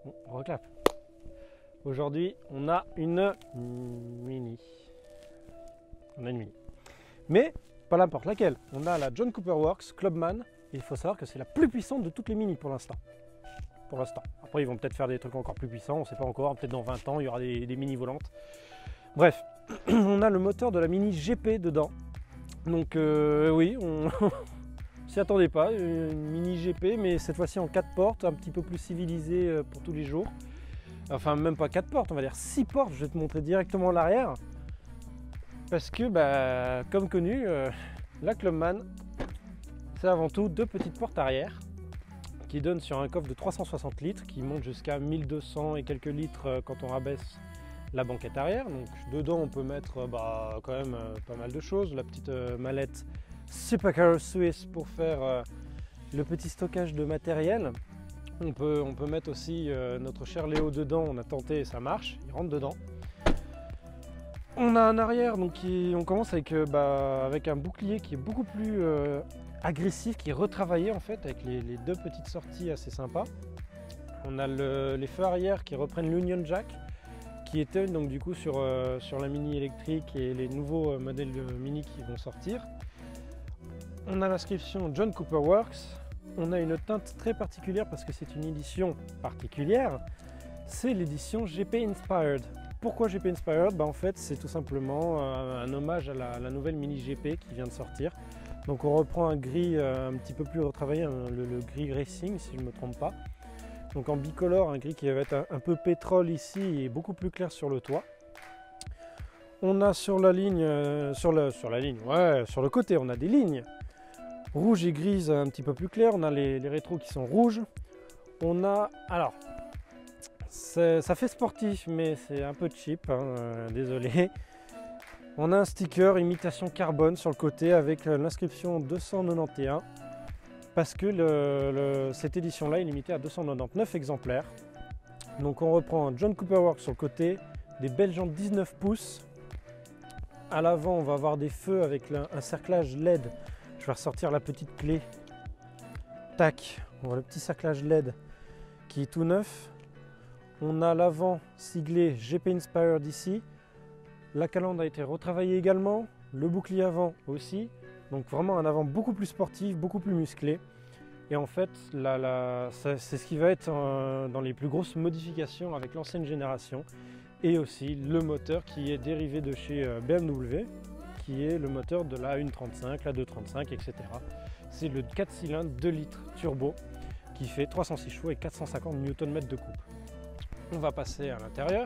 On reclape. Aujourd'hui, on a une Mini. On a une Mini. Mais pas n'importe laquelle. On a la John Cooper Works Clubman. Et il faut savoir que c'est la plus puissante de toutes les Mini pour l'instant. Après, ils vont peut-être faire des trucs encore plus puissants. On ne sait pas encore. Peut-être dans 20 ans, il y aura des Mini volantes. Bref, on a le moteur de la Mini GP dedans. Donc oui, on s'y attendait pas. Une Mini GP, mais cette fois-ci en 4 portes, un petit peu plus civilisé pour tous les jours. Enfin, même pas 4 portes, on va dire 6 portes. Je vais te montrer directement l'arrière. Parce que, comme connu, la Clubman, c'est avant tout 2 petites portes arrière qui donnent sur un coffre de 360 litres qui monte jusqu'à 1200 et quelques litres quand on rabaisse la banquette arrière. Donc dedans on peut mettre quand même pas mal de choses. La petite mallette Supercar Swiss pour faire le petit stockage de matériel. On peut mettre aussi notre cher Léo dedans. On a tenté et ça marche, il rentre dedans. On a un arrière, donc on commence avec un bouclier qui est beaucoup plus agressif, qui est retravaillé en fait, avec les 2 petites sorties assez sympas. On a les feux arrière qui reprennent l'Union Jack, qui était donc du coup sur la Mini électrique et les nouveaux modèles de Mini qui vont sortir. On a l'inscription John Cooper Works. On a une teinte très particulière parce que c'est une édition particulière. C'est l'édition GP Inspired. Pourquoi GP Inspired? En fait, c'est tout simplement un hommage à la nouvelle Mini GP qui vient de sortir. Donc on reprend un gris un petit peu plus retravaillé, le gris racing si je ne me trompe pas. Donc en bicolore, un gris qui va être un peu pétrole ici et beaucoup plus clair sur le toit. On a sur la ligne, sur le côté, on a des lignes rouges et grises un petit peu plus claires. On a les rétros qui sont rouges. On a, alors, ça fait sportif, mais c'est un peu cheap, désolé. On a un sticker imitation carbone sur le côté avec l'inscription 291 parce que cette édition-là est limitée à 299 exemplaires. Donc on reprend un John Cooper Works sur le côté, des belles jantes 19 pouces. À l'avant, on va avoir des feux avec un cerclage LED. Je vais ressortir la petite clé. Tac, on voit le petit cerclage LED qui est tout neuf. On a l'avant siglé GP Inspired ici. La calandre a été retravaillée également, le bouclier avant aussi, donc vraiment un avant beaucoup plus sportif, beaucoup plus musclé. Et en fait, c'est ce qui va être dans les plus grosses modifications avec l'ancienne génération. Et aussi le moteur qui est dérivé de chez BMW, qui est le moteur de la 1.35, la 2.35, etc. C'est le 4 cylindres 2 litres turbo qui fait 306 chevaux et 450 Nm de coupe. On va passer à l'intérieur.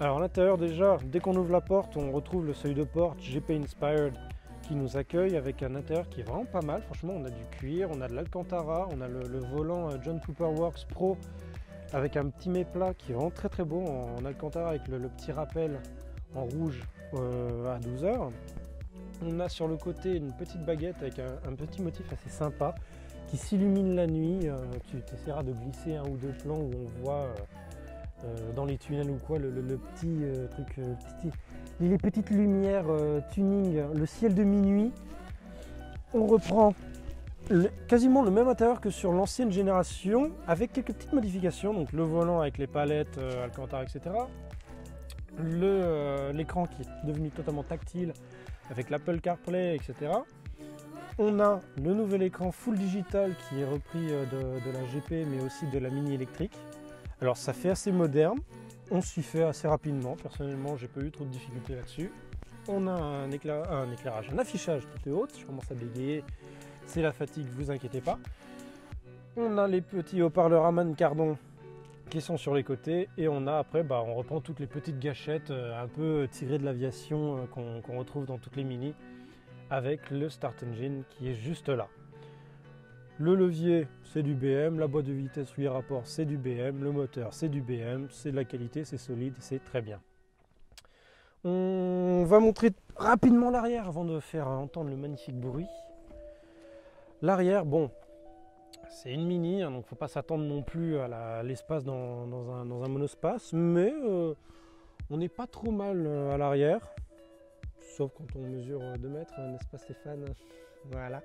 Alors à l'intérieur déjà, dès qu'on ouvre la porte, on retrouve le seuil de porte GP Inspired qui nous accueille avec un intérieur qui est vraiment pas mal. Franchement, on a du cuir, on a de l'Alcantara, on a le volant John Cooper Works Pro avec un petit méplat qui est vraiment très très beau en Alcantara avec le petit rappel en rouge à 12 heures. On a sur le côté une petite baguette avec un petit motif assez sympa qui s'illumine la nuit. Tu essaieras de glisser un ou deux plans où on voit dans les tunnels ou quoi, le petit truc, les petites lumières tuning, le ciel de minuit. On reprend quasiment le même intérieur que sur l'ancienne génération avec quelques petites modifications, donc le volant avec les palettes Alcantara, etc. L'écran qui est devenu totalement tactile avec l'Apple CarPlay, etc. On a le nouvel écran full digital qui est repris de la GP mais aussi de la Mini électrique. Alors ça fait assez moderne, on s'y fait assez rapidement, personnellement j'ai pas eu trop de difficultés là-dessus. On a un éclairage, un affichage tout est haute, je commence à bégayer, c'est la fatigue, vous inquiétez pas. On a les petits haut-parleurs Harman Kardon qui sont sur les côtés et on a après, on reprend toutes les petites gâchettes un peu tirées de l'aviation qu'on retrouve dans toutes les Mini avec le Start Engine qui est juste là. Le levier, c'est du BM, la boîte de vitesse 8 rapports, c'est du BM, le moteur, c'est du BM, c'est de la qualité, c'est solide, c'est très bien. On va montrer rapidement l'arrière avant de faire entendre le magnifique bruit. L'arrière, bon, c'est une Mini, donc il ne faut pas s'attendre non plus à l'espace dans un monospace, mais on n'est pas trop mal à l'arrière, sauf quand on mesure 2 mètres, n'est-ce pas Stéphane? Voilà.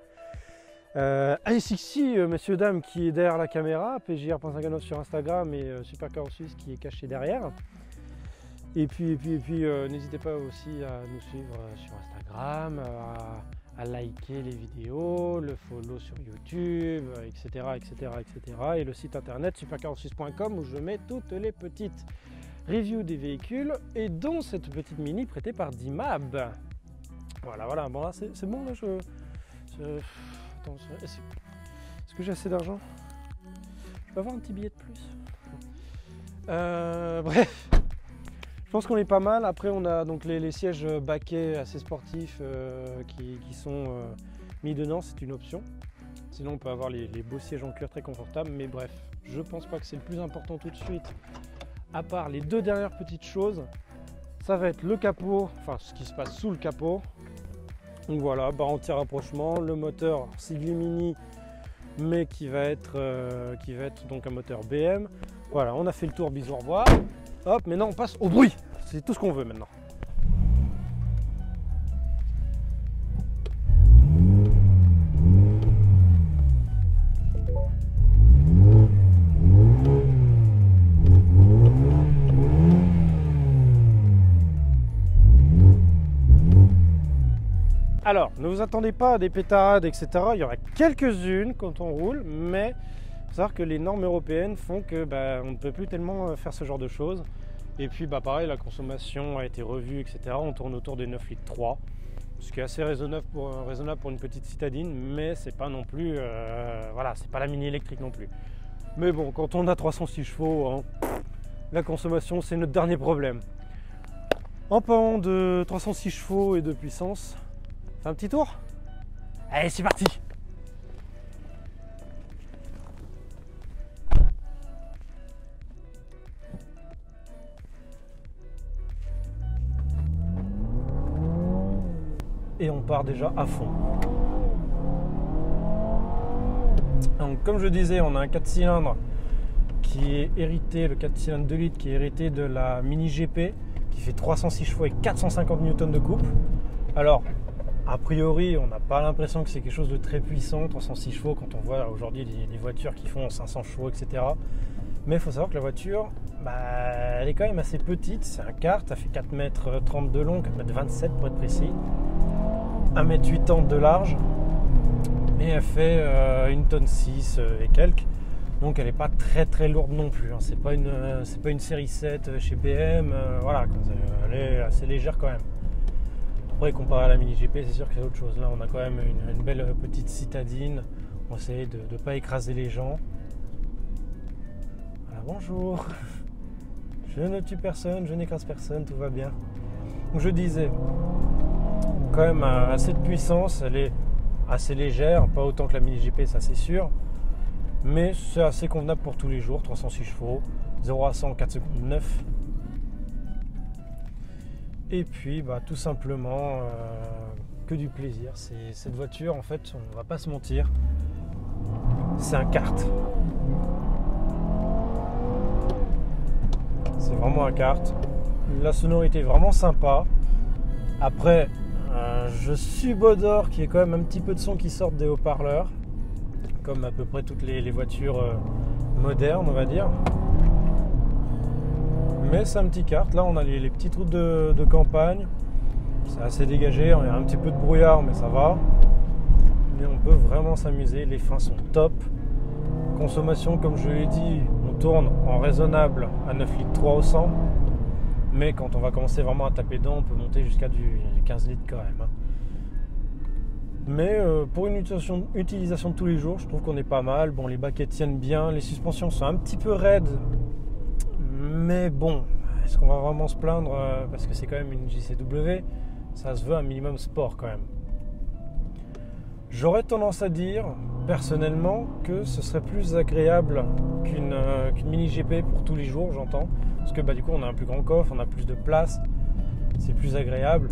iSixty, messieurs dames, qui est derrière la caméra, pjr.59 sur Instagram et Supercar Suisse qui est caché derrière. Et puis n'hésitez pas aussi à nous suivre sur Instagram, à liker les vidéos, le follow sur YouTube, etc. Et le site internet supercarsuisse.com où je mets toutes les petites reviews des véhicules et dont cette petite Mini prêtée par Dimab. Voilà, bon là c'est bon là, Attends, est-ce que j'ai assez d'argent? Je peux avoir un petit billet de plus? Bref, je pense qu'on est pas mal. Après on a donc les sièges baquets assez sportifs qui sont mis dedans, c'est une option. Sinon on peut avoir les beaux sièges en cuir très confortables, mais bref, je pense pas que c'est le plus important tout de suite. À part les deux dernières petites choses, ça va être le capot, enfin ce qui se passe sous le capot. Donc voilà, barre anti-rapprochement, le moteur Sigli Mini, mais qui va être donc un moteur BM. Voilà, on a fait le tour, bisous, au revoir. Hop, maintenant on passe au bruit. C'est tout ce qu'on veut maintenant. Alors, ne vous attendez pas à des pétarades, etc. Il y aura quelques-unes quand on roule, mais il faut savoir que les normes européennes font que on ne peut plus tellement faire ce genre de choses. Et puis pareil, la consommation a été revue, etc. On tourne autour des 9 litres 3, ce qui est assez raisonnable pour une petite citadine, mais c'est pas non plus, voilà, c'est pas la mini électrique non plus. Mais bon, quand on a 306 chevaux, hein, la consommation c'est notre dernier problème. En parlant de 306 chevaux et de puissance, un petit tour? Allez, c'est parti! Et on part déjà à fond. Donc, comme je disais, on a un 4 cylindres qui est hérité, le 4 cylindres 2 litres qui est hérité de la Mini GP qui fait 306 chevaux et 450 Newton de couple. Alors, a priori, on n'a pas l'impression que c'est quelque chose de très puissant, 306 chevaux, quand on voit aujourd'hui des voitures qui font 500 chevaux, etc. Mais il faut savoir que la voiture, elle est quand même assez petite. C'est un kart, ça fait 4,30 m de long, 4,27 m pour être précis, 1,80 m de large, et elle fait 1,6 tonne et quelques. Donc elle n'est pas très lourde non plus. Hein. C'est pas une série 7 chez BM, voilà, elle est assez légère quand même. Après, comparé à la Mini GP, c'est sûr que c'est autre chose. Là, on a quand même une belle petite citadine. On essaie de ne pas écraser les gens. Voilà, bonjour. Je ne tue personne, je n'écrase personne, tout va bien. Donc, je disais, quand même assez de puissance. Elle est assez légère, pas autant que la Mini GP, ça c'est sûr. Mais c'est assez convenable pour tous les jours. 306 chevaux, 0 à 100 4 secondes 9. Et puis tout simplement que du plaisir. Cette voiture, en fait, on va pas se mentir, c'est un kart. C'est vraiment un kart. La sonorité est vraiment sympa. Après, je subodore qu'il y ait quand même un petit peu de son qui sort des haut-parleurs, comme à peu près toutes les voitures modernes, on va dire. Mais c'est un petit kart. Là, on a les petites routes de campagne. C'est assez dégagé. On a un petit peu de brouillard, mais ça va. Mais on peut vraiment s'amuser. Les freins sont top. Consommation, comme je l'ai dit, on tourne en raisonnable à 9 litres 3 au 100. Mais quand on va commencer vraiment à taper dedans, on peut monter jusqu'à du 15 litres quand même. Mais pour une utilisation de tous les jours, je trouve qu'on est pas mal. Bon, les baquets tiennent bien. Les suspensions sont un petit peu raides. Mais bon, est-ce qu'on va vraiment se plaindre parce que c'est quand même une JCW? Ça se veut un minimum sport quand même. J'aurais tendance à dire, personnellement, que ce serait plus agréable qu'une Mini GP pour tous les jours, j'entends. Parce que du coup, on a un plus grand coffre, on a plus de place, c'est plus agréable.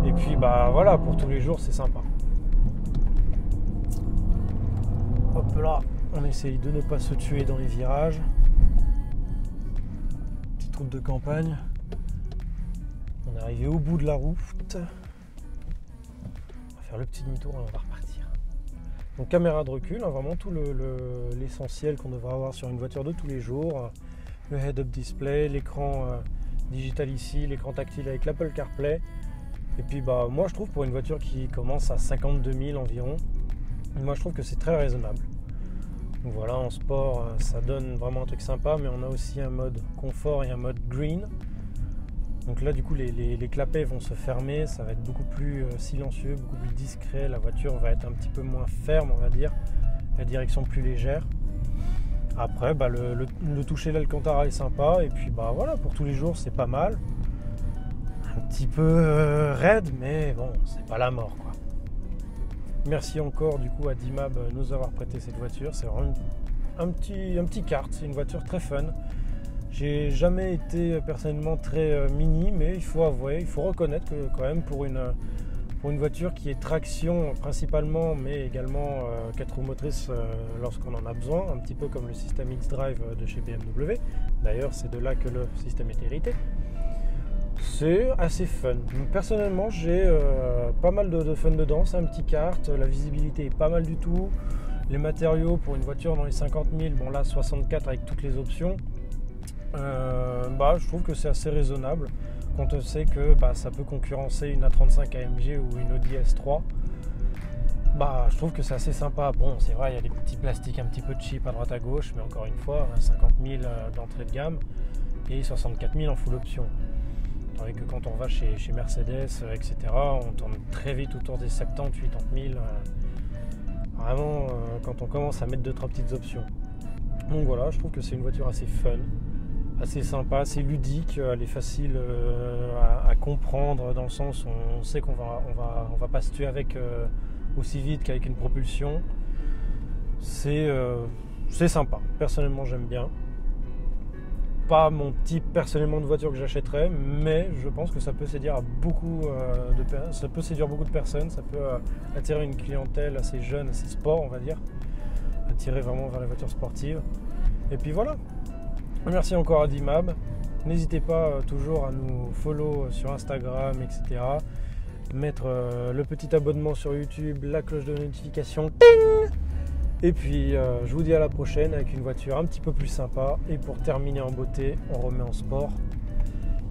Et puis, voilà, pour tous les jours, c'est sympa. Hop là, on essaye de ne pas se tuer dans les virages. Petite route de campagne. On est arrivé au bout de la route. On va faire le petit demi-tour et on va repartir. Donc caméra de recul, hein, vraiment tout l'essentiel qu'on devrait avoir sur une voiture de tous les jours. Le head-up display, l'écran digital ici, l'écran tactile avec l'Apple CarPlay. Et puis bah moi je trouve pour une voiture qui commence à 52 000 environ, moi je trouve que c'est très raisonnable. Donc voilà, en sport ça donne vraiment un truc sympa, mais on a aussi un mode confort et un mode green. Donc là du coup les clapets vont se fermer, ça va être beaucoup plus silencieux, beaucoup plus discret, la voiture va être un petit peu moins ferme on va dire, la direction plus légère. Après bah, le toucher d'Alcantara est sympa, et puis bah voilà, pour tous les jours c'est pas mal. Un petit peu raide, mais bon, c'est pas la mort quoi. Merci encore du coup à Dimab de nous avoir prêté cette voiture, c'est vraiment un petit kart, c'est une voiture très fun. J'ai jamais été personnellement très mini, mais il faut avouer, il faut reconnaître que quand même pour une voiture qui est traction principalement, mais également 4 roues motrices lorsqu'on en a besoin, un petit peu comme le système X-Drive de chez BMW. D'ailleurs, c'est de là que le système est hérité. C'est assez fun. Donc, personnellement, j'ai pas mal de fun dedans. C'est un petit kart, la visibilité est pas mal du tout. Les matériaux pour une voiture dans les 50 000, bon là 64 avec toutes les options. Je trouve que c'est assez raisonnable quand on sait que ça peut concurrencer une A35 AMG ou une Audi S3. Je trouve que c'est assez sympa. Bon, c'est vrai, il y a des petits plastiques un petit peu cheap à droite à gauche, mais encore une fois, 50 000 d'entrée de gamme et 64 000 en full option. Tandis que quand on va chez Mercedes, etc., on tourne très vite autour des 70 000, 80 000. Vraiment, quand on commence à mettre 2-3 petites options. Donc voilà, je trouve que c'est une voiture assez fun, assez sympa, assez ludique, elle est facile à comprendre dans le sens où on sait qu'on va pas se tuer avec aussi vite qu'avec une propulsion. C'est sympa, personnellement j'aime bien. Pas mon type personnellement de voiture que j'achèterais, mais je pense que ça peut séduire beaucoup de personnes, ça peut attirer une clientèle assez jeune, assez sport on va dire, attirer vraiment vers les voitures sportives. Et puis voilà. Merci encore à Dimab. N'hésitez pas toujours à nous follow sur Instagram, etc. Mettre le petit abonnement sur YouTube, la cloche de notification. Ting! Et puis je vous dis à la prochaine avec une voiture un petit peu plus sympa. Et pour terminer en beauté, on remet en sport.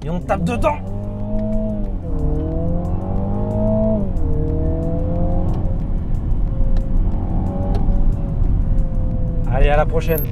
Et on tape dedans! Allez, à la prochaine!